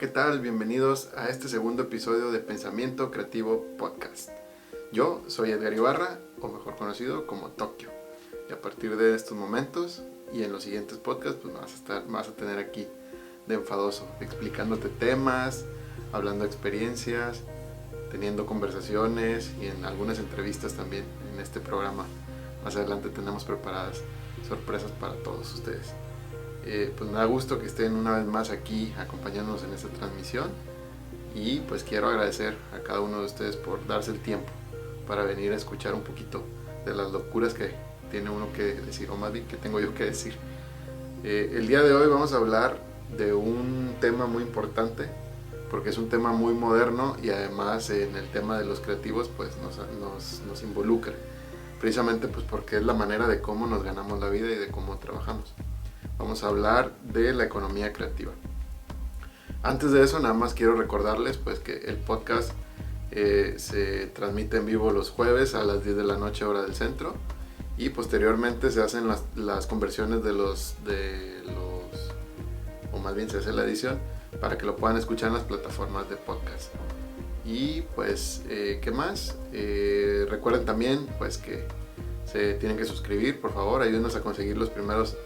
¿qué tal? Bienvenidos a este segundo episodio de Pensamiento Creativo Podcast. Yo soy Edgar Ibarra, o mejor conocido como Tokio. Y a partir de estos momentos y en los siguientes podcasts, pues vas a tener aquí de enfadoso, explicándote temas, hablando experiencias, teniendo conversaciones y en algunas entrevistas también en este programa. Más adelante tenemos preparadas sorpresas para todos ustedes. Pues me da gusto que estén una vez más aquí acompañándonos en esta transmisión y pues quiero agradecer a cada uno de ustedes por darse el tiempo para venir a escuchar un poquito de las locuras que tiene uno que decir, o más bien que tengo yo que decir. El día de hoy vamos a hablar de un tema muy importante porque es un tema muy moderno y además en el tema de los creativos pues nos involucra precisamente pues porque es la manera de cómo nos ganamos la vida y de cómo trabajamos. Vamos a hablar de la economía creativa. Antes de eso, nada más quiero recordarles pues que el podcast se transmite en vivo los jueves a las 10 de la noche hora del centro y posteriormente se hacen las conversiones o más bien se hace la edición para que lo puedan escuchar en las plataformas de podcast. Y pues, ¿qué más? Recuerden también pues que se tienen que suscribir, por favor, ayúdenos a conseguir los primeros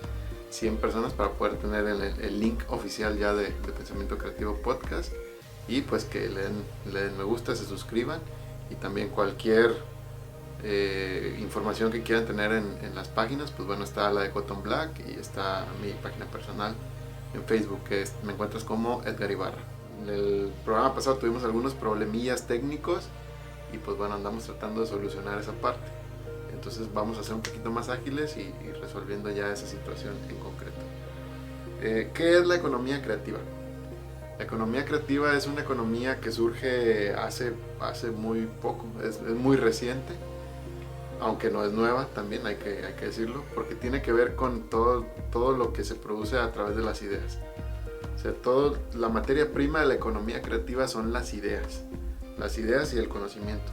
100 personas para poder tener el link oficial ya de Pensamiento Creativo Podcast y pues que le den me gusta, se suscriban y también cualquier información que quieran tener en las páginas, pues bueno, está la de Cotton Black y está mi página personal en Facebook que me encuentras como Edgar Ibarra. En el programa pasado tuvimos algunos problemillas técnicos y pues bueno, andamos tratando de solucionar esa parte. Entonces vamos a ser un poquito más ágiles y resolviendo ya esa situación en concreto. ¿Qué es la economía creativa? La economía creativa es una economía que surge hace muy poco, es muy reciente, aunque no es nueva, también hay que decirlo, porque tiene que ver con todo lo que se produce a través de las ideas. O sea, la materia prima de la economía creativa son las ideas y el conocimiento.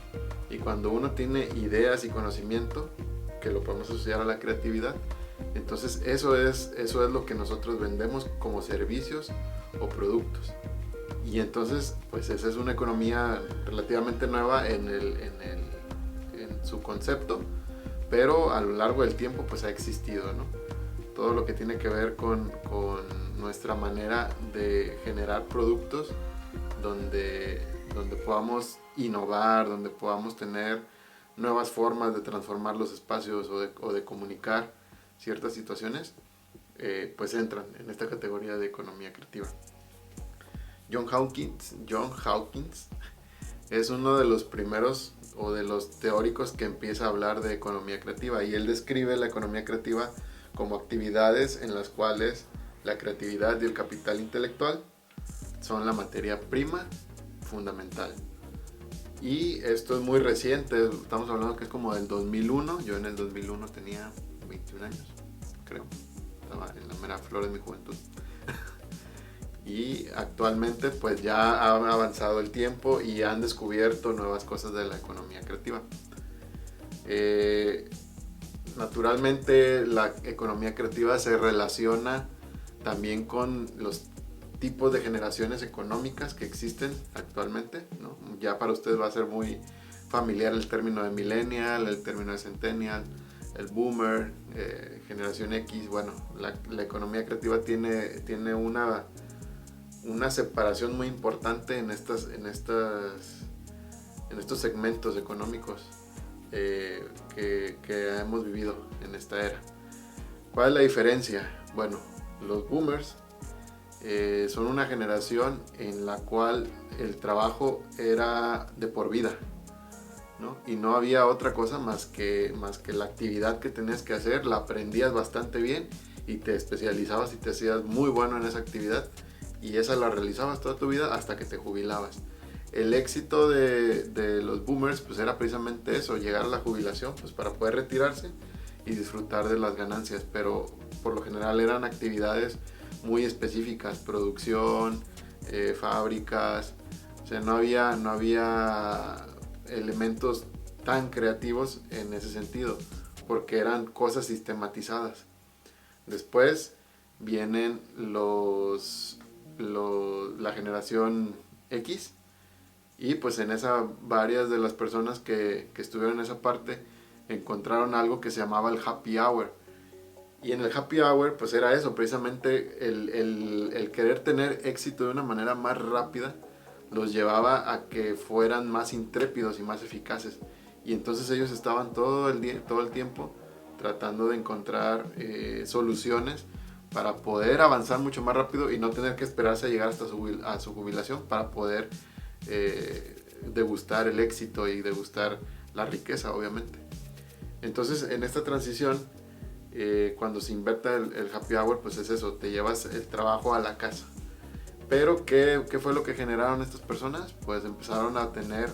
Y cuando uno tiene ideas y conocimiento, que lo podemos asociar a la creatividad, entonces eso es lo que nosotros vendemos como servicios o productos. Y entonces, pues esa es una economía relativamente nueva en su concepto, pero a lo largo del tiempo pues ha existido, ¿no? Todo lo que tiene que ver con nuestra manera de generar productos donde podamos innovar, donde podamos tener nuevas formas de transformar los espacios o de comunicar ciertas situaciones, pues entran en esta categoría de economía creativa. John Hawkins es uno de los primeros o de los teóricos que empieza a hablar de economía creativa y él describe la economía creativa como actividades en las cuales la creatividad y el capital intelectual son la materia prima fundamental. Y esto es muy reciente, estamos hablando que es como del 2001, yo en el 2001 tenía 21 años, creo, estaba en la mera flor de mi juventud. Y actualmente pues ya ha avanzado el tiempo y han descubierto nuevas cosas de la economía creativa. Naturalmente la economía creativa se relaciona también con los tipos de generaciones económicas que existen actualmente, ¿no? Ya para ustedes va a ser muy familiar el término de millennial, el término de centennial, el boomer, generación X. Bueno, la economía creativa tiene una separación muy importante en estos segmentos económicos que hemos vivido en esta era. ¿Cuál es la diferencia? Bueno, los boomers son una generación en la cual el trabajo era de por vida, ¿no? Y no había otra cosa más que la actividad que tenías que hacer, la aprendías bastante bien y te especializabas y te hacías muy bueno en esa actividad y esa la realizabas toda tu vida hasta que te jubilabas. El éxito de los boomers pues era precisamente eso, llegar a la jubilación pues para poder retirarse y disfrutar de las ganancias, pero por lo general eran actividades muy específicas, producción, fábricas, o sea, no había elementos tan creativos en ese sentido, porque eran cosas sistematizadas. Después vienen los la generación X, y pues en esa varias de las personas que estuvieron en esa parte encontraron algo que se llamaba el happy hour. Y en el happy hour pues era eso, precisamente el querer tener éxito de una manera más rápida los llevaba a que fueran más intrépidos y más eficaces. Y entonces ellos estaban todo el tiempo tratando de encontrar soluciones para poder avanzar mucho más rápido y no tener que esperarse a llegar hasta su jubilación para poder degustar el éxito y degustar la riqueza, obviamente. Entonces, en esta transición, cuando se inventa el happy hour, pues es eso, te llevas el trabajo a la casa. Pero, ¿qué fue lo que generaron estas personas? Pues empezaron a tener,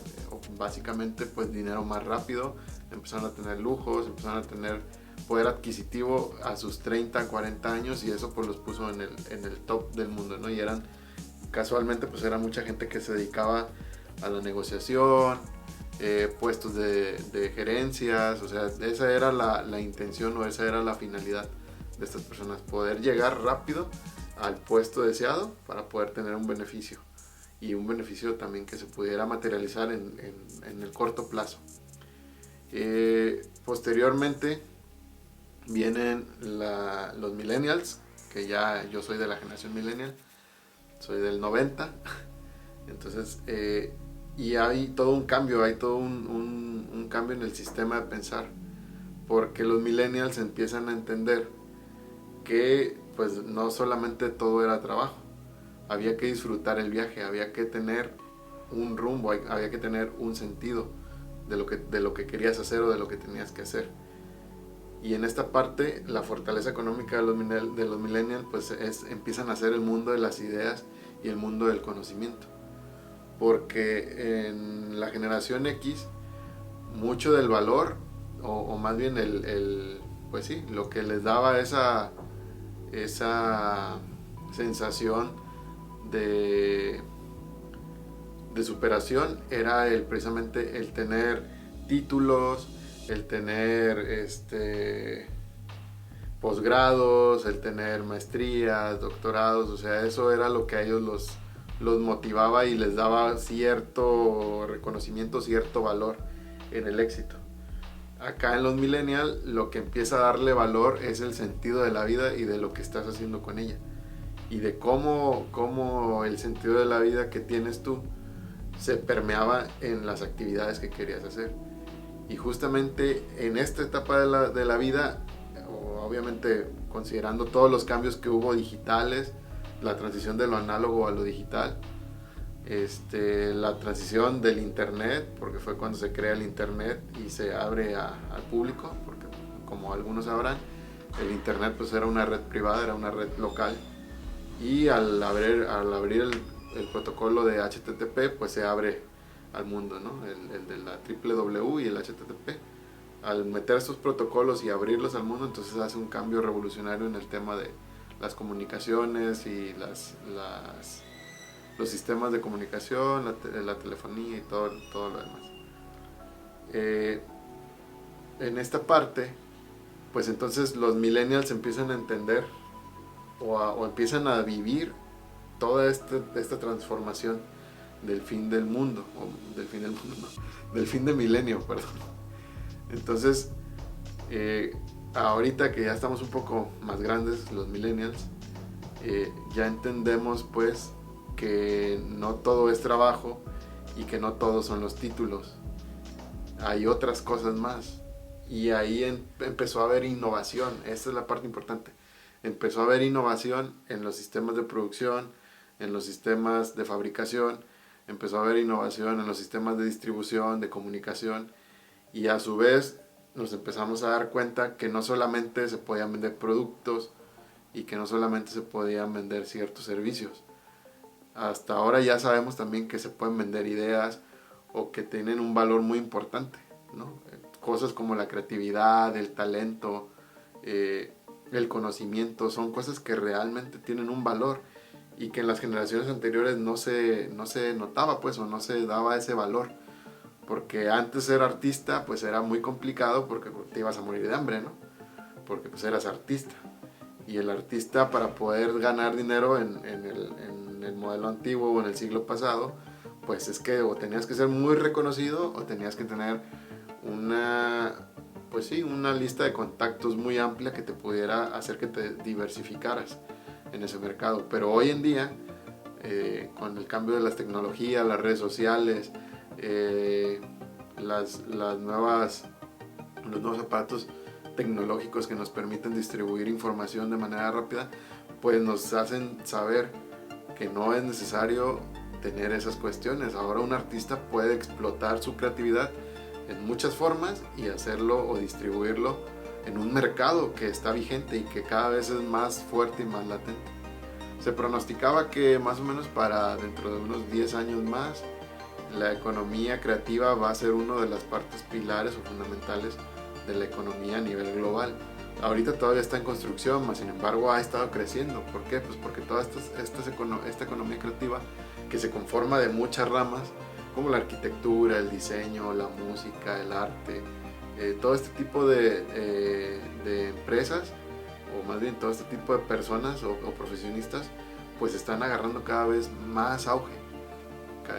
básicamente, pues dinero más rápido, empezaron a tener lujos, empezaron a tener poder adquisitivo a sus 30, 40 años, y eso pues los puso en el top del mundo, ¿no? Y eran, casualmente, pues era mucha gente que se dedicaba a la negociación, puestos de gerencias, o sea, esa era la intención, o esa era la finalidad de estas personas, poder llegar rápido al puesto deseado para poder tener un beneficio, y un beneficio también que se pudiera materializar en el corto plazo. Posteriormente vienen los millennials, que ya yo soy de la generación millennial, soy del 90, entonces y hay todo un cambio, hay todo un cambio en el sistema de pensar, porque los millennials empiezan a entender que pues no solamente todo era trabajo, había que disfrutar el viaje, había que tener un rumbo, había que tener un sentido de lo que querías hacer o de lo que tenías que hacer. Y en esta parte, la fortaleza económica de los millennials pues empiezan a ser el mundo de las ideas y el mundo del conocimiento. Porque en la generación X, mucho del valor, o más bien pues sí, lo que les daba esa sensación de superación era precisamente el tener títulos, el tener posgrados, el tener maestrías, doctorados, o sea, eso era lo que a ellos los motivaba y les daba cierto reconocimiento, cierto valor en el éxito. Acá en los millennials lo que empieza a darle valor es el sentido de la vida y de lo que estás haciendo con ella, y de cómo el sentido de la vida que tienes tú se permeaba en las actividades que querías hacer. Y justamente en esta etapa de la vida, obviamente considerando todos los cambios que hubo digitales, la transición de lo análogo a lo digital, la transición del internet, porque fue cuando se crea el internet y se abre al público, porque como algunos sabrán, el internet pues era una red privada, era una red local, y al abrir el protocolo de HTTP pues se abre al mundo, ¿no? El de la www y el HTTP. Al meter estos protocolos y abrirlos al mundo, entonces hace un cambio revolucionario en el tema de las comunicaciones y los sistemas de comunicación, la telefonía y todo lo demás. En esta parte, pues entonces los millennials empiezan a entender o empiezan a vivir toda esta transformación del fin del mundo, del fin del milenio, perdón. Entonces, ahorita que ya estamos un poco más grandes, los millennials, ya entendemos pues que no todo es trabajo y que no todos son los títulos. Hay otras cosas más. Y ahí empezó a haber innovación. Esta es la parte importante. Empezó a haber innovación en los sistemas de producción, en los sistemas de fabricación, empezó a haber innovación en los sistemas de distribución, de comunicación, y a su vez nos empezamos a dar cuenta que no solamente se podían vender productos y que no solamente se podían vender ciertos servicios. Hasta ahora ya sabemos también que se pueden vender ideas o que tienen un valor muy importante, ¿no? Cosas como la creatividad, el talento, el conocimiento, son cosas que realmente tienen un valor y que en las generaciones anteriores no se notaba pues, o no se daba ese valor, porque antes ser artista pues era muy complicado porque te ibas a morir de hambre, ¿no? Porque pues eras artista, y el artista, para poder ganar dinero en en el modelo antiguo o en el siglo pasado, pues es que o tenías que ser muy reconocido o tenías que tener una lista de contactos muy amplia que te pudiera hacer que te diversificaras en ese mercado. Pero hoy en día, con el cambio de las tecnologías, las redes sociales, los nuevos aparatos tecnológicos que nos permiten distribuir información de manera rápida, pues nos hacen saber que no es necesario tener esas cuestiones. Ahora un artista puede explotar su creatividad en muchas formas y hacerlo o distribuirlo en un mercado que está vigente y que cada vez es más fuerte y más latente. Se pronosticaba que más o menos para dentro de unos 10 años más, la economía creativa va a ser una de las partes pilares o fundamentales de la economía a nivel global. Ahorita todavía está en construcción, mas sin embargo ha estado creciendo. ¿Por qué? Pues porque toda esta economía creativa, que se conforma de muchas ramas, como la arquitectura, el diseño, la música, el arte, todo este tipo de empresas, o más bien todo este tipo de personas o profesionistas, pues están agarrando cada vez más auge,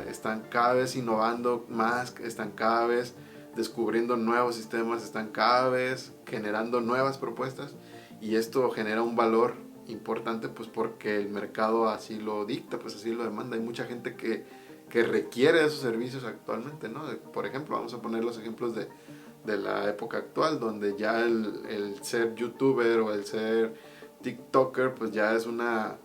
están cada vez innovando más, están cada vez descubriendo nuevos sistemas, están cada vez generando nuevas propuestas, y esto genera un valor importante, pues porque el mercado así lo dicta, pues así lo demanda. Hay mucha gente que requiere esos servicios actualmente, ¿no? Por ejemplo, vamos a poner los ejemplos de la época actual, donde ya el ser youtuber o el ser tiktoker pues ya es una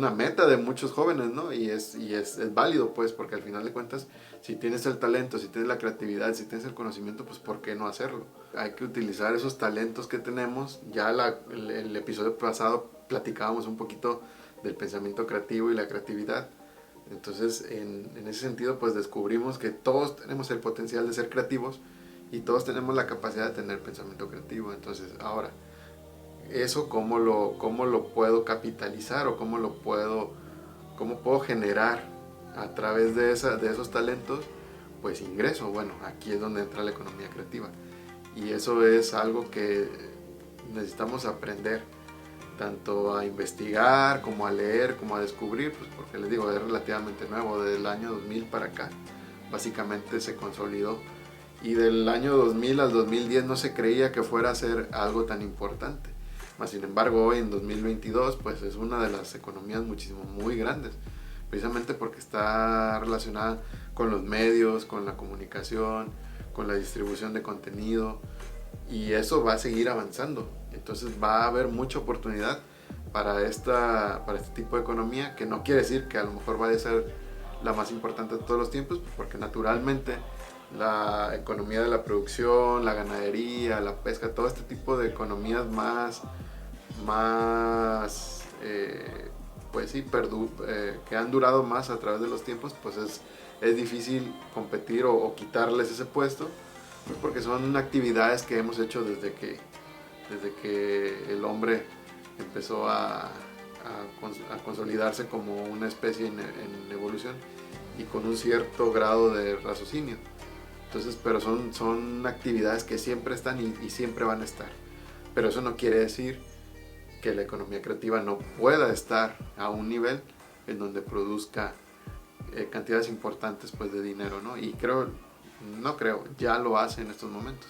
meta de muchos jóvenes, ¿no? Y es válido, pues, porque al final de cuentas, si tienes el talento, si tienes la creatividad, si tienes el conocimiento, pues ¿por qué no hacerlo? Hay que utilizar esos talentos que tenemos. Ya el episodio pasado platicábamos un poquito del pensamiento creativo y la creatividad. Entonces, en ese sentido, pues descubrimos que todos tenemos el potencial de ser creativos y todos tenemos la capacidad de tener pensamiento creativo. Entonces, ahora, eso cómo lo puedo capitalizar o cómo puedo generar a través de esos talentos, pues ingreso. Bueno, aquí es donde entra la economía creativa, y eso es algo que necesitamos aprender tanto a investigar como a leer como a descubrir, pues porque les digo, es relativamente nuevo. Desde el año 2000 para acá básicamente se consolidó, y del año 2000 al 2010 no se creía que fuera a ser algo tan importante. Sin embargo, hoy en 2022 pues es una de las economías muchísimo muy grandes, precisamente porque está relacionada con los medios, con la comunicación, con la distribución de contenido, y eso va a seguir avanzando. Entonces va a haber mucha oportunidad para este tipo de economía, que no quiere decir que a lo mejor vaya a ser la más importante de todos los tiempos, porque naturalmente la economía de la producción, la ganadería, la pesca, todo este tipo de economías que han durado más a través de los tiempos, pues es difícil competir o quitarles ese puesto, pues porque son actividades que hemos hecho desde que el hombre empezó a consolidarse como una especie en evolución y con un cierto grado de raciocinio. Entonces, pero son actividades que siempre están y siempre van a estar. Pero eso no quiere decir que la economía creativa no pueda estar a un nivel en donde produzca cantidades importantes, pues, de dinero, ¿no? Y ya lo hace en estos momentos.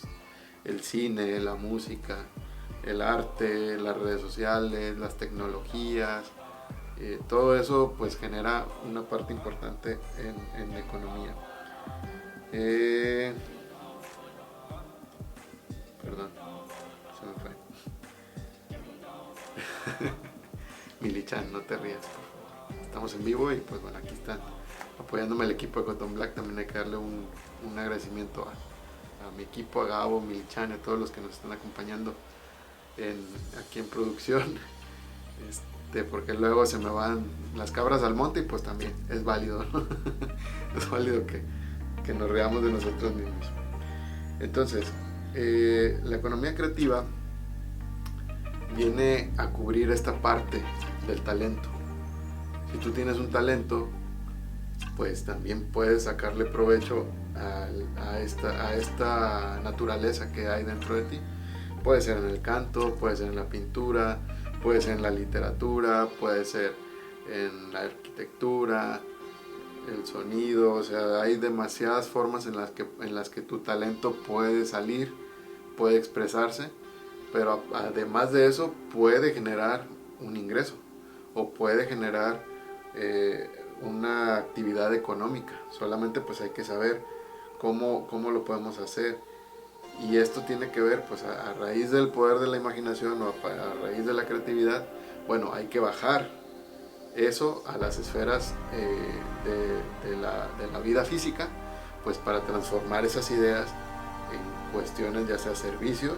El cine, la música, el arte, las redes sociales, las tecnologías, todo eso pues genera una parte importante en la economía. Perdón, se me fue. Milichan, no te rías, por favor. Estamos en vivo y pues bueno, aquí están apoyándome el equipo de Cotton Black. También hay que darle un agradecimiento a mi equipo, a Gabo, Milichan, a todos los que nos están acompañando aquí en producción, porque luego se me van las cabras al monte, y pues también es válido, ¿no? Es válido que nos reamos de nosotros mismos. Entonces, la economía creativa viene a cubrir esta parte del talento. Si tú tienes un talento, pues también puedes sacarle provecho a esta naturaleza que hay dentro de ti. Puede ser en el canto, puede ser en la pintura, puede ser en la literatura, puede ser en la arquitectura, el sonido, o sea, hay demasiadas formas en las que tu talento puede salir, puede expresarse, pero además de eso puede generar un ingreso o puede generar una actividad económica. Solamente pues hay que saber cómo lo podemos hacer. Y esto tiene que ver pues a raíz del poder de la imaginación o a raíz de la creatividad. Bueno, hay que bajar eso a las esferas de la vida física, pues para transformar esas ideas en cuestiones, ya sea servicios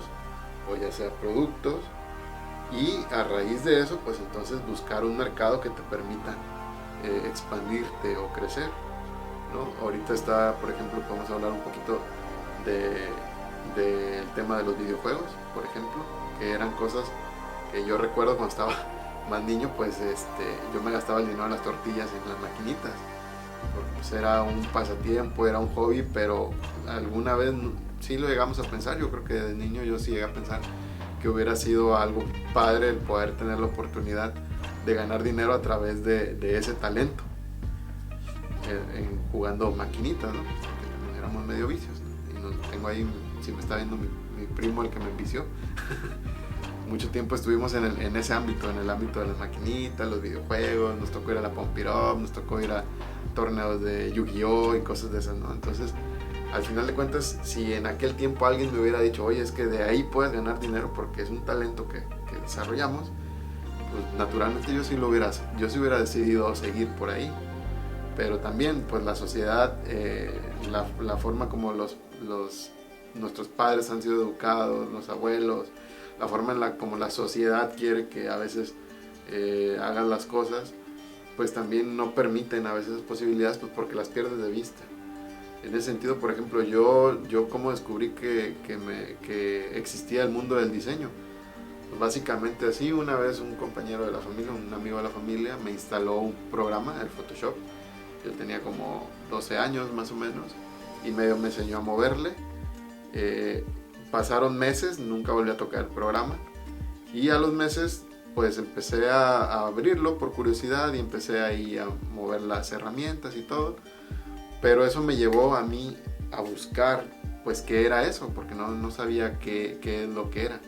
o ya sea productos, y a raíz de eso pues entonces buscar un mercado que te permita expandirte o crecer, ¿no? Ahorita está, por ejemplo, podemos hablar un poquito del tema de los videojuegos, por ejemplo, que eran cosas que yo recuerdo cuando estaba más niño, pues yo me gastaba el dinero en las tortillas, en las maquinitas, porque pues era un pasatiempo, era un hobby, pero alguna vez sí lo llegamos a pensar. Yo creo que de niño yo sí llegué a pensar que hubiera sido algo padre el poder tener la oportunidad de ganar dinero a través de ese talento, jugando maquinitas, ¿no? Porque también éramos medio vicios, ¿no? Y tengo ahí, si me está viendo mi primo, el que me envició. Mucho tiempo estuvimos en ese ámbito, en el ámbito de las maquinitas, los videojuegos, nos tocó ir a la Pump It Up, nos tocó ir a torneos de Yu-Gi-Oh y cosas de esas, ¿no? Entonces, al final de cuentas, si en aquel tiempo alguien me hubiera dicho, oye, es que de ahí puedes ganar dinero porque es un talento que desarrollamos, pues naturalmente yo sí hubiera decidido seguir por ahí. Pero también, pues la sociedad, la forma como nuestros padres han sido educados, los abuelos, la forma como la sociedad quiere que a veces hagan las cosas, pues también no permiten a veces esas posibilidades, pues porque las pierdes de vista. En ese sentido, por ejemplo, yo como descubrí que existía el mundo del diseño. Pues básicamente así, una vez un compañero de la familia, un amigo de la familia, me instaló un programa, el Photoshop. Yo tenía como 12 años más o menos, y medio me enseñó a moverle. Pasaron meses, nunca volví a tocar el programa, y a los meses pues empecé a abrirlo por curiosidad y empecé ahí a mover las herramientas y todo. Pero eso me llevó a mí a buscar pues qué era eso, porque no sabía qué es lo que era.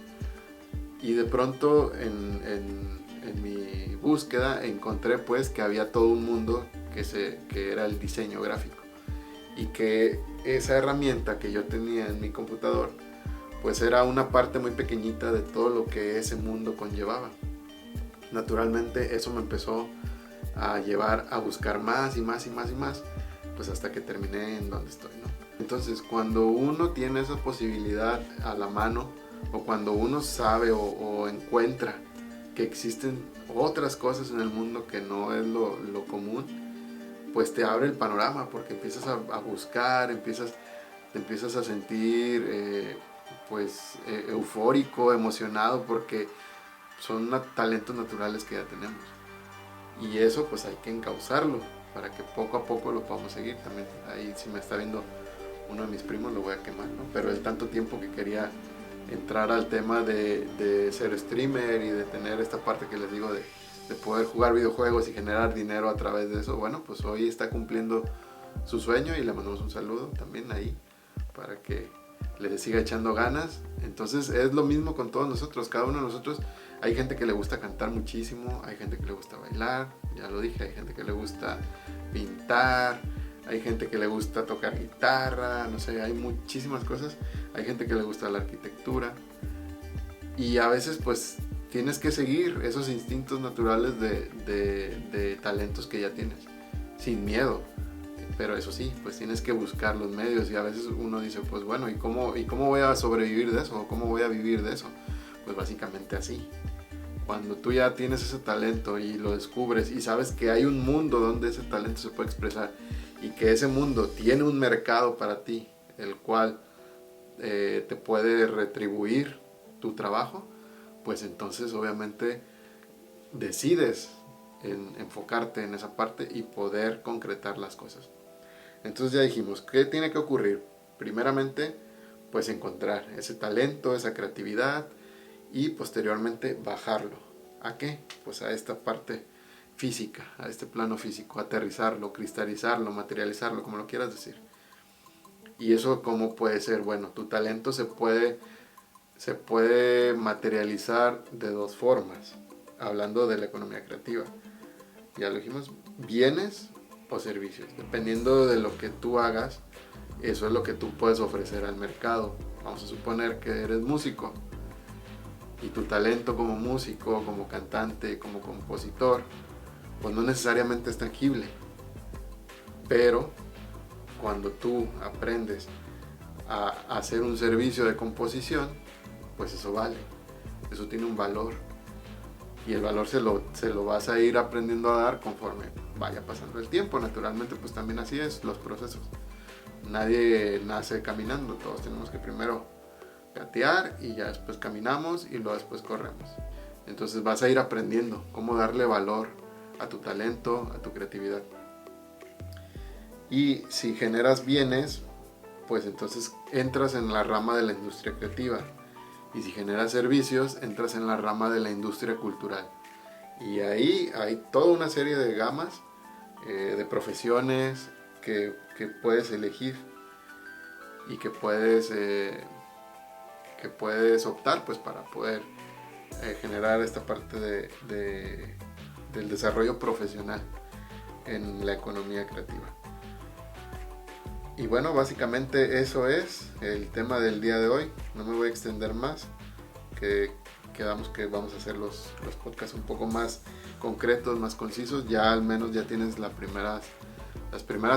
Y de pronto en mi búsqueda encontré pues que había todo un mundo que era el diseño gráfico, y que esa herramienta que yo tenía en mi computador pues era una parte muy pequeñita de todo lo que ese mundo conllevaba. Naturalmente eso me empezó a llevar a buscar más y más y más y más, pues hasta que terminé en donde estoy, ¿no? Entonces, cuando uno tiene esa posibilidad a la mano, o cuando uno sabe o encuentra que existen otras cosas en el mundo que no es lo común, pues te abre el panorama, porque empiezas a buscar, te empiezas a sentir eufórico, emocionado, porque son talentos naturales que ya tenemos. Y eso pues hay que encauzarlo para que poco a poco lo podamos seguir. También ahí, si me está viendo uno de mis primos, lo voy a quemar, ¿no? Pero el tanto tiempo que quería entrar al tema de ser streamer y de tener esta parte que les digo de poder jugar videojuegos y generar dinero a través de eso, bueno, pues hoy está cumpliendo su sueño, y le mandamos un saludo también ahí para que le siga echando ganas. Entonces es lo mismo con todos nosotros, cada uno de nosotros. Hay gente que le gusta cantar muchísimo, hay gente que le gusta bailar, ya lo dije, hay gente que le gusta pintar, hay gente que le gusta tocar guitarra, no sé, hay muchísimas cosas. Hay gente que le gusta la arquitectura, y a veces pues tienes que seguir esos instintos naturales de talentos que ya tienes, sin miedo. Pero eso sí, pues tienes que buscar los medios, y a veces uno dice, pues bueno, ¿y cómo voy a sobrevivir de eso? ¿Cómo voy a vivir de eso? Pues básicamente así. Cuando tú ya tienes ese talento y lo descubres y sabes que hay un mundo donde ese talento se puede expresar, y que ese mundo tiene un mercado para ti, el cual te puede retribuir tu trabajo, pues entonces obviamente decides enfocarte en esa parte y poder concretar las cosas. Entonces ya dijimos, ¿qué tiene que ocurrir? Primeramente, pues encontrar ese talento, esa creatividad, y posteriormente bajarlo. ¿A qué? Pues a esta parte física, a este plano físico, aterrizarlo, cristalizarlo, materializarlo, como lo quieras decir. Y eso, ¿cómo puede ser? Bueno, tu talento se puede materializar de dos formas, hablando de la economía creativa. Ya lo dijimos, bienes o servicios. Dependiendo de lo que tú hagas, eso es lo que tú puedes ofrecer al mercado. Vamos a suponer que eres músico y tu talento como músico, como cantante, como compositor, pues no necesariamente es tangible. Pero cuando tú aprendes a hacer un servicio de composición, pues eso vale, eso tiene un valor. Y el valor se lo vas a ir aprendiendo a dar conforme vaya pasando el tiempo. Naturalmente, pues también así es los procesos. Nadie nace caminando, todos tenemos que primero gatear y ya después caminamos y luego después corremos. Entonces vas a ir aprendiendo cómo darle valor a tu talento, a tu creatividad. Y si generas bienes, pues entonces entras en la rama de la industria creativa. Y si generas servicios, entras en la rama de la industria cultural. Y ahí hay toda una serie de gamas, de profesiones que puedes elegir y que puedes optar, pues, para poder generar esta parte del desarrollo profesional en la economía creativa. Y bueno, básicamente eso es el tema del día de hoy. No me voy a extender más, que quedamos que vamos a hacer los podcasts un poco más concretos, más concisos. Ya al menos ya tienes las primeras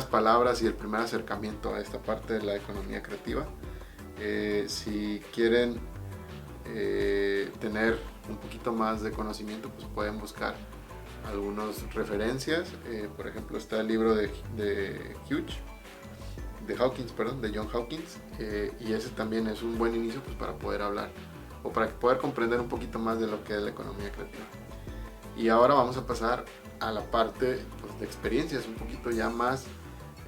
palabras y el primer acercamiento a esta parte de la economía creativa. Si quieren tener un poquito más de conocimiento, pues pueden buscar algunas referencias. Por ejemplo, está el libro de John Hawkins, y ese también es un buen inicio, pues, para poder hablar o para poder comprender un poquito más de lo que es la economía creativa. Y ahora vamos a pasar a la parte, pues, de experiencias, un poquito ya más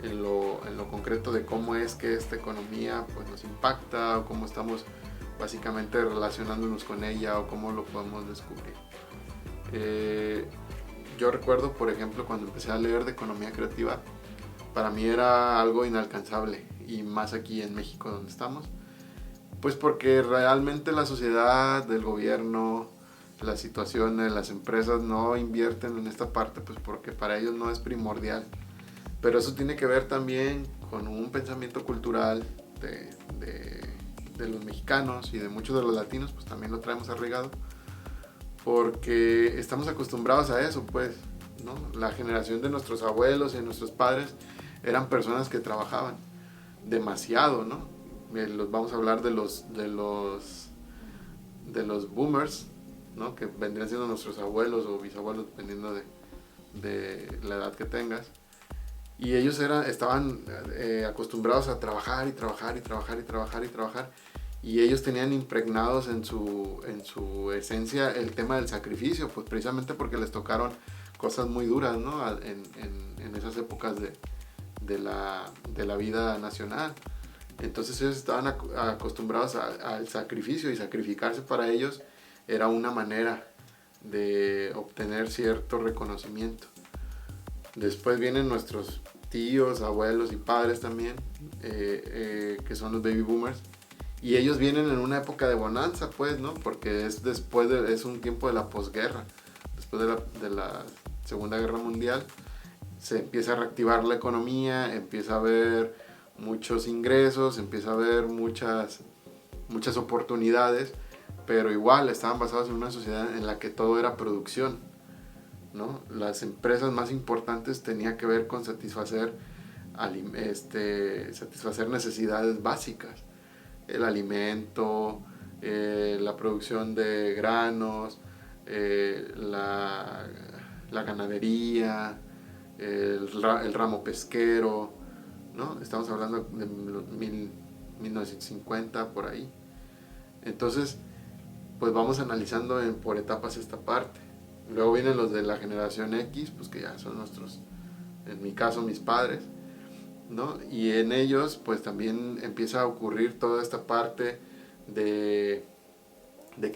en lo concreto de cómo es que esta economía, pues, nos impacta, o cómo estamos básicamente relacionándonos con ella, o cómo lo podemos descubrir. Yo recuerdo, por ejemplo, cuando empecé a leer de economía creativa, para mí era algo inalcanzable, y más aquí en México donde estamos, pues porque realmente la sociedad, el gobierno, las situaciones, las empresas no invierten en esta parte, pues porque para ellos no es primordial. Pero eso tiene que ver también con un pensamiento cultural de los mexicanos y de muchos de los latinos, pues también lo traemos arraigado, porque estamos acostumbrados a eso, pues, ¿no? La generación de nuestros abuelos y de nuestros padres eran personas que trabajaban demasiado, ¿no? Vamos a hablar de los boomers, ¿no? Que vendrían siendo nuestros abuelos o bisabuelos, dependiendo de la edad que tengas. Y ellos estaban acostumbrados a trabajar y trabajar y trabajar y trabajar y trabajar. Y ellos tenían impregnados en su esencia el tema del sacrificio, pues precisamente porque les tocaron cosas muy duras, ¿no? En esas épocas de la vida nacional. Entonces ellos estaban acostumbrados al sacrificio, y sacrificarse para ellos era una manera de obtener cierto reconocimiento. Después vienen nuestros tíos, abuelos y padres también, que son los baby boomers, y ellos vienen en una época de bonanza, pues, ¿no? Porque es un tiempo de la posguerra, después de la Segunda Guerra Mundial. Se empieza a reactivar la economía, empieza a haber muchos ingresos, empieza a haber muchas oportunidades, pero igual estaban basados en una sociedad en la que todo era producción, ¿no? Las empresas más importantes tenían que ver con satisfacer necesidades básicas, el alimento, la producción de granos, la ganadería, el ramo pesquero, ¿no? Estamos hablando de 1950, por ahí. Entonces, pues vamos analizando por etapas esta parte. Luego vienen los de la generación X, pues que ya son en mi caso, mis padres, ¿no? Y en ellos, pues también empieza a ocurrir toda esta parte de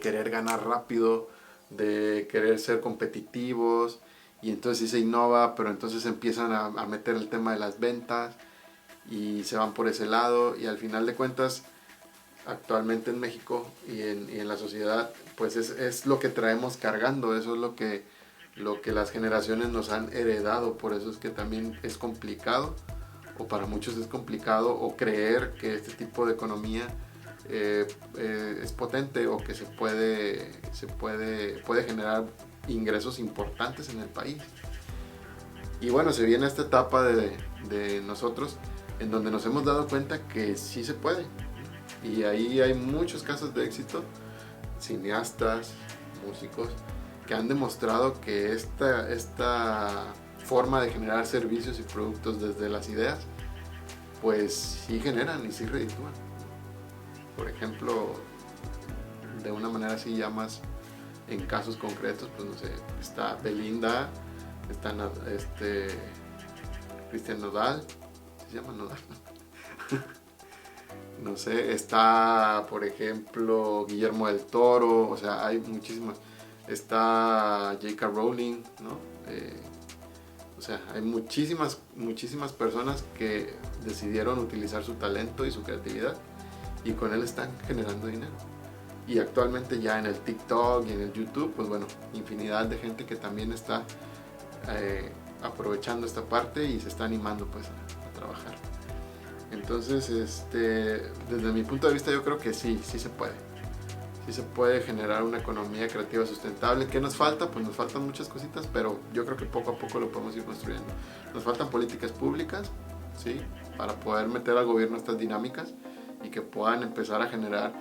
querer ganar rápido, de querer ser competitivos, y entonces sí se innova, pero entonces empiezan a meter el tema de las ventas y se van por ese lado, y al final de cuentas actualmente en México y en la sociedad pues es lo que traemos cargando, eso es lo que las generaciones nos han heredado. Por eso es que también es complicado, o para muchos es complicado, o creer que este tipo de economía es potente, o que puede generar ingresos importantes en el país. Y bueno, se viene esta etapa de nosotros en donde nos hemos dado cuenta que sí se puede, y ahí hay muchos casos de éxito, cineastas, músicos, que han demostrado que esta forma de generar servicios y productos desde las ideas, pues sí generan y sí reditúan. Por ejemplo, de una manera así ya más en casos concretos, pues no sé, está Belinda, está Cristian Nodal, ¿se llama Nodal? No sé, está por ejemplo Guillermo del Toro, o sea, hay muchísimas. Está J.K. Rowling, ¿no? O sea, hay muchísimas personas que decidieron utilizar su talento y su creatividad, y con él están generando dinero. Y actualmente ya en el TikTok y en el YouTube, pues bueno, infinidad de gente que también está aprovechando esta parte y se está animando pues a trabajar. Entonces, desde mi punto de vista, yo creo que sí se puede. Sí se puede generar una economía creativa sustentable. ¿Qué nos falta? Pues nos faltan muchas cositas, pero yo creo que poco a poco lo podemos ir construyendo. Nos faltan políticas públicas, ¿sí? Para poder meter al gobierno estas dinámicas y que puedan empezar a generar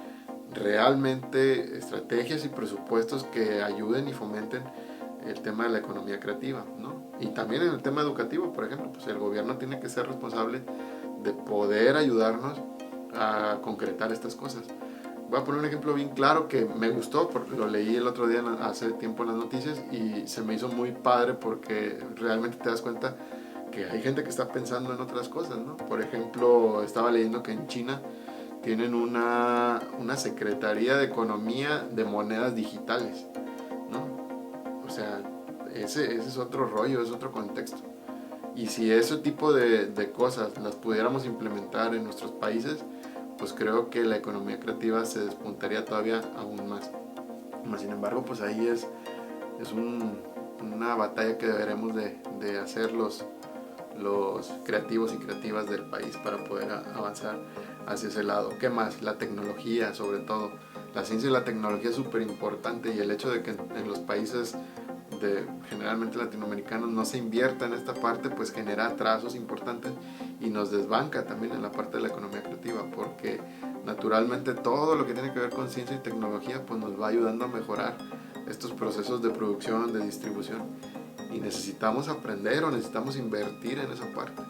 realmente estrategias y presupuestos que ayuden y fomenten el tema de la economía creativa, ¿no? Y también en el tema educativo, por ejemplo, pues el gobierno tiene que ser responsable de poder ayudarnos a concretar estas cosas. Voy a poner un ejemplo bien claro que me gustó, porque lo leí el otro día hace tiempo en las noticias y se me hizo muy padre, porque realmente te das cuenta que hay gente que está pensando en otras cosas, ¿no? Por ejemplo, estaba leyendo que en China tienen una secretaría de economía de monedas digitales, ¿no? O sea, ese es otro rollo, es otro contexto. Y si ese tipo de cosas las pudiéramos implementar en nuestros países, pues creo que la economía creativa se despuntaría todavía aún más. Sin embargo, pues ahí es una batalla que deberemos de hacer los creativos y creativas del país para poder avanzar hacia ese lado. ¿Qué más? La tecnología, sobre todo. La ciencia y la tecnología es súper importante, y el hecho de que en los países generalmente latinoamericanos no se invierta en esta parte, pues genera atrasos importantes y nos desbanca también en la parte de la economía creativa, porque naturalmente todo lo que tiene que ver con ciencia y tecnología pues nos va ayudando a mejorar estos procesos de producción, de distribución, y necesitamos aprender o necesitamos invertir en esa parte.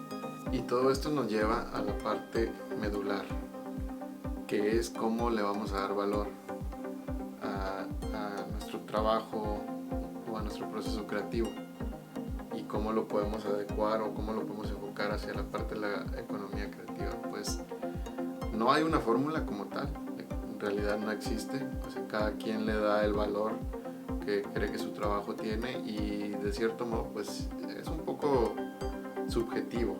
Y todo esto nos lleva a la parte medular, que es cómo le vamos a dar valor a nuestro trabajo, a nuestro proceso creativo, y cómo lo podemos adecuar o cómo lo podemos enfocar hacia la parte de la economía creativa. Pues no hay una fórmula como tal, en realidad no existe, o sea, cada quien le da el valor que cree que su trabajo tiene, y de cierto modo pues es un poco subjetivo,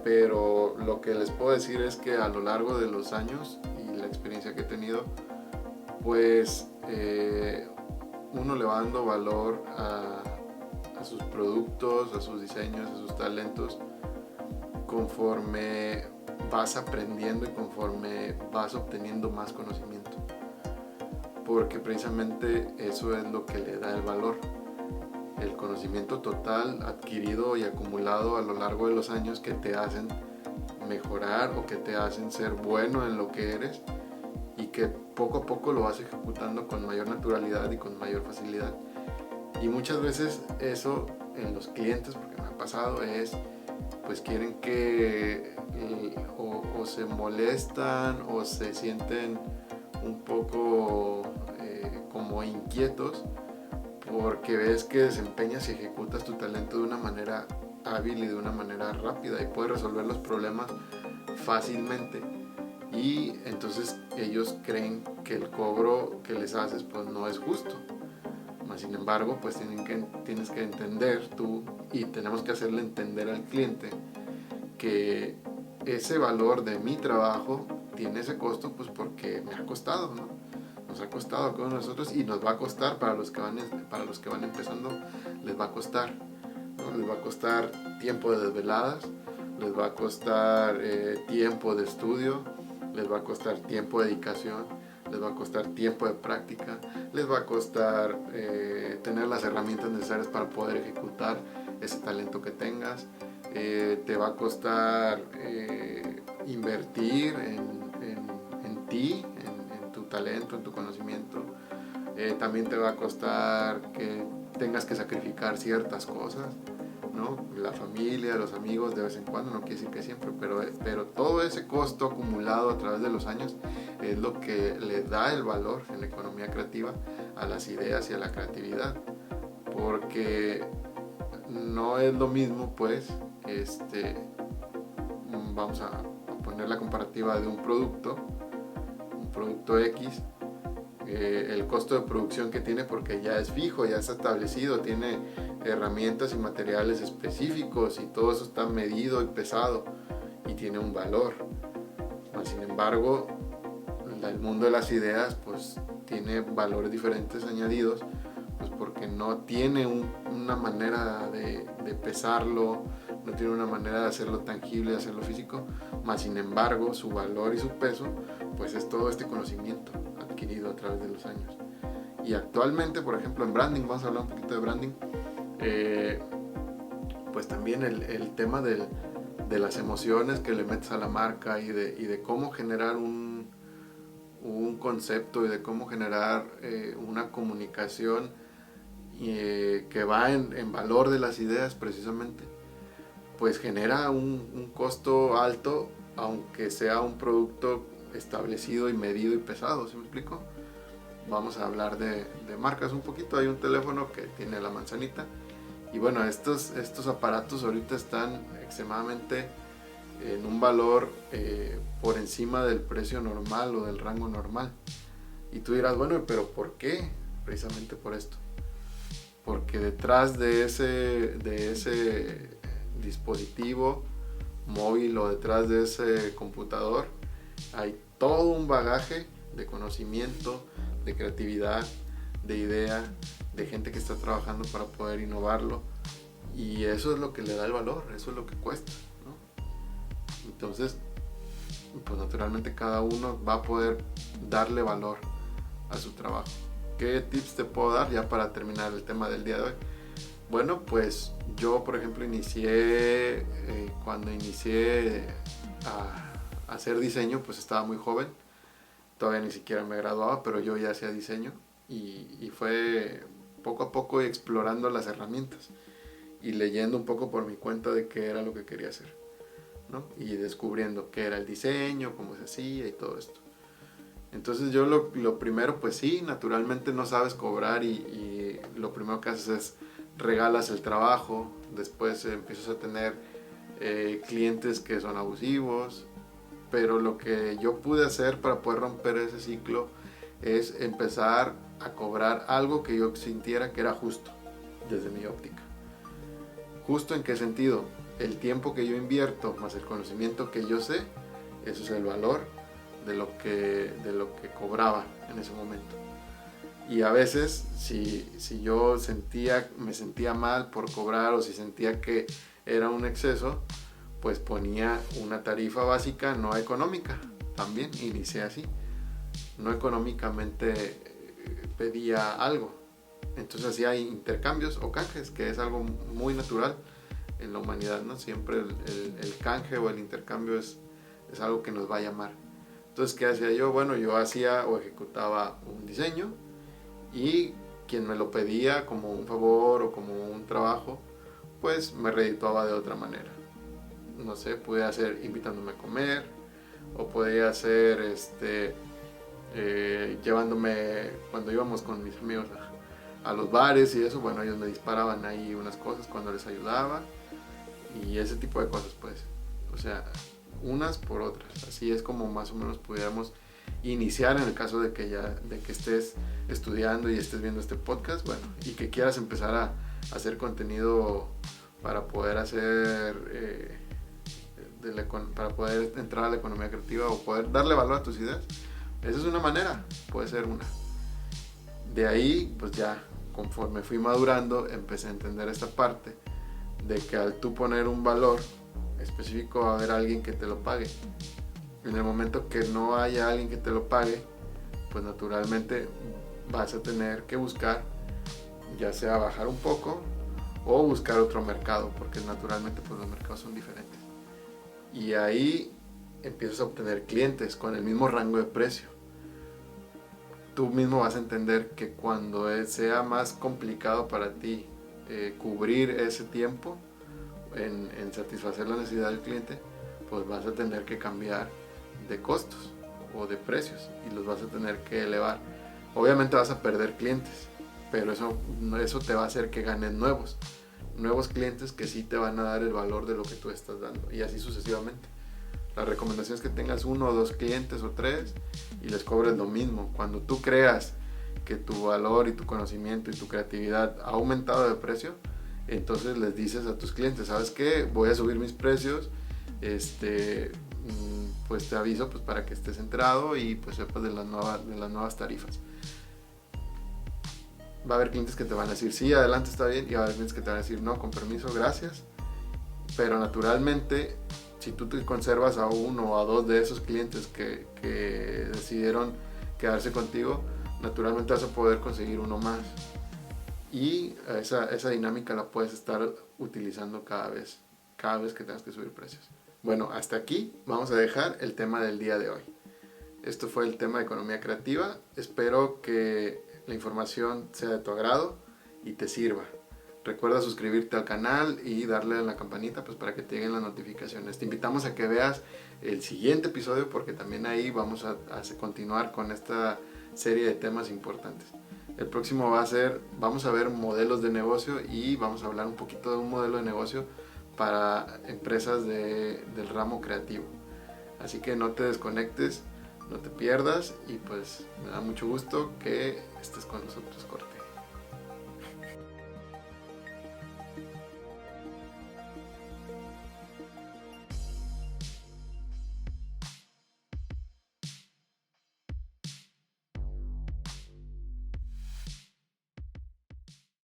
pero lo que les puedo decir es que a lo largo de los años y la experiencia que he tenido, pues uno le va dando valor a sus productos, a sus diseños, a sus talentos, conforme vas aprendiendo y conforme vas obteniendo más conocimiento, porque precisamente eso es lo que le da el valor, el conocimiento total adquirido y acumulado a lo largo de los años, que te hacen mejorar o que te hacen ser bueno en lo que eres, y que poco a poco lo vas ejecutando con mayor naturalidad y con mayor facilidad. Y muchas veces eso en los clientes, porque me ha pasado, pues quieren que o se molestan o se sienten un poco como inquietos, porque ves que desempeñas y ejecutas tu talento de una manera hábil y de una manera rápida, y puedes resolver los problemas fácilmente, y entonces ellos creen que el cobro que les haces pues no es justo. Sin embargo, pues tienes que entender tú, y tenemos que hacerle entender al cliente que ese valor de mi trabajo tiene ese costo, pues porque me ha costado, ¿no? Nos ha costado a todos nosotros y nos va a costar para los que van empezando, les va a costar, ¿no? Les va a costar tiempo de desveladas, les va a costar tiempo de estudio, les va a costar tiempo de dedicación, les va a costar tiempo de práctica, les va a costar tener las herramientas necesarias para poder ejecutar ese talento que tengas, te va a costar invertir en ti, en tu talento, en tu conocimiento. También te va a costar que tengas que sacrificar ciertas cosas, ¿no? La familia, los amigos de vez en cuando, no quiere decir que siempre, pero todo ese costo acumulado a través de los años es lo que le da el valor en la economía creativa a las ideas y a la creatividad, porque no es lo mismo, pues, vamos a poner la comparativa de un producto X, el costo de producción que tiene, porque ya es fijo, ya está establecido, tiene herramientas y materiales específicos y todo eso está medido y pesado y tiene un valor. Sin embargo, el mundo de las ideas pues tiene valores diferentes añadidos, pues porque no tiene una manera de pesarlo, no tiene una manera de hacerlo tangible, de hacerlo físico, sin embargo su valor y su peso pues es todo este conocimiento adquirido a través de los años. Y actualmente, por ejemplo, en branding, vamos a hablar un poquito de branding, pues también el tema de las emociones que le metes a la marca y de cómo generar un concepto y de cómo generar una comunicación que va en valor de las ideas precisamente, pues genera un costo alto, aunque sea un producto establecido y medido y pesado, ¿sí me explico? Vamos a hablar de marcas un poquito. Hay un teléfono que tiene la manzanita y bueno, estos aparatos ahorita están extremadamente en un valor por encima del precio normal o del rango normal. Y tú dirás, bueno, pero ¿por qué? Precisamente por esto. Porque detrás de ese dispositivo móvil o detrás de ese computador hay todo un bagaje de conocimiento, de creatividad, de idea, de gente que está trabajando para poder innovarlo, y eso es lo que le da el valor, eso es lo que cuesta, ¿no? Entonces, pues naturalmente cada uno va a poder darle valor a su trabajo. ¿Qué tips te puedo dar ya para terminar el tema del día de hoy? Bueno, pues yo por ejemplo cuando inicié a hacer diseño, pues estaba muy joven, todavía ni siquiera me graduaba, pero yo ya hacía diseño y fue poco a poco explorando las herramientas y leyendo un poco por mi cuenta de qué era lo que quería hacer, ¿no? Y descubriendo qué era el diseño, cómo se hacía y todo esto. Entonces yo lo primero, pues sí, naturalmente no sabes cobrar y lo primero que haces es regalas el trabajo, después empiezas a tener clientes que son abusivos, pero lo que yo pude hacer para poder romper ese ciclo es empezar a cobrar algo que yo sintiera que era justo desde mi óptica. ¿Justo en qué sentido? El tiempo que yo invierto más el conocimiento que yo sé, eso es el valor de lo que cobraba en ese momento. Y a veces si yo me sentía mal por cobrar o si sentía que era un exceso, pues ponía una tarifa básica no económica. También inicié así, no económicamente pedía algo. Entonces así hay intercambios o canjes, que es algo muy natural en la humanidad, ¿no? Siempre el canje o el intercambio es algo que nos va a llamar. Entonces, ¿qué hacía yo? Bueno, yo hacía o ejecutaba un diseño y quien me lo pedía como un favor o como un trabajo, pues me redituaba de otra manera. No sé, podía hacer invitándome a comer, o podía hacer llevándome cuando íbamos con mis amigos a los bares y eso. Bueno, ellos me disparaban ahí unas cosas cuando les ayudaba y ese tipo de cosas, pues, o sea, unas por otras. Así es como más o menos pudiéramos iniciar en el caso de que estés estudiando y estés viendo este podcast, bueno, y que quieras empezar a hacer contenido para poder para poder entrar a la economía creativa o poder darle valor a tus ideas. Esa es una manera, puede ser una. De ahí, pues ya, conforme fui madurando, empecé a entender esta parte de que al tú poner un valor específico va a haber alguien que te lo pague. En el momento que no haya alguien que te lo pague, pues naturalmente vas a tener que buscar, ya sea bajar un poco o buscar otro mercado, porque naturalmente pues los mercados son diferentes. Y ahí empiezas a obtener clientes con el mismo rango de precio. Tú mismo vas a entender que cuando sea más complicado para ti cubrir ese tiempo en satisfacer la necesidad del cliente, pues vas a tener que cambiar de costos o de precios y los vas a tener que elevar. Obviamente vas a perder clientes, pero eso te va a hacer que ganes nuevos clientes que sí te van a dar el valor de lo que tú estás dando, y así sucesivamente. La recomendación es que tengas 1 o 2 clientes o 3 y les cobres lo mismo. Cuando tú creas que tu valor y tu conocimiento y tu creatividad ha aumentado de precio, entonces les dices a tus clientes, ¿sabes qué? Voy a subir mis precios, pues te aviso pues para que estés enterado y pues sepas de las nuevas tarifas. Va a haber clientes que te van a decir sí, adelante, está bien, y va a haber clientes que te van a decir no, con permiso, gracias. Pero naturalmente, si tú te conservas a 1 o a 2 de esos clientes que decidieron quedarse contigo, naturalmente vas a poder conseguir uno más. Y esa dinámica la puedes estar utilizando cada vez que tengas que subir precios. Bueno, hasta aquí vamos a dejar el tema del día de hoy. Esto fue el tema de economía creativa. Espero que la información sea de tu agrado y te sirva. Recuerda suscribirte al canal y darle a la campanita pues para que te lleguen las notificaciones. Te invitamos a que veas el siguiente episodio porque también ahí vamos a continuar con esta serie de temas importantes. El próximo vamos a ver modelos de negocio y vamos a hablar un poquito de un modelo de negocio para empresas del ramo creativo. Así que no te desconectes, no te pierdas y pues me da mucho gusto que estés con nosotros, Corte.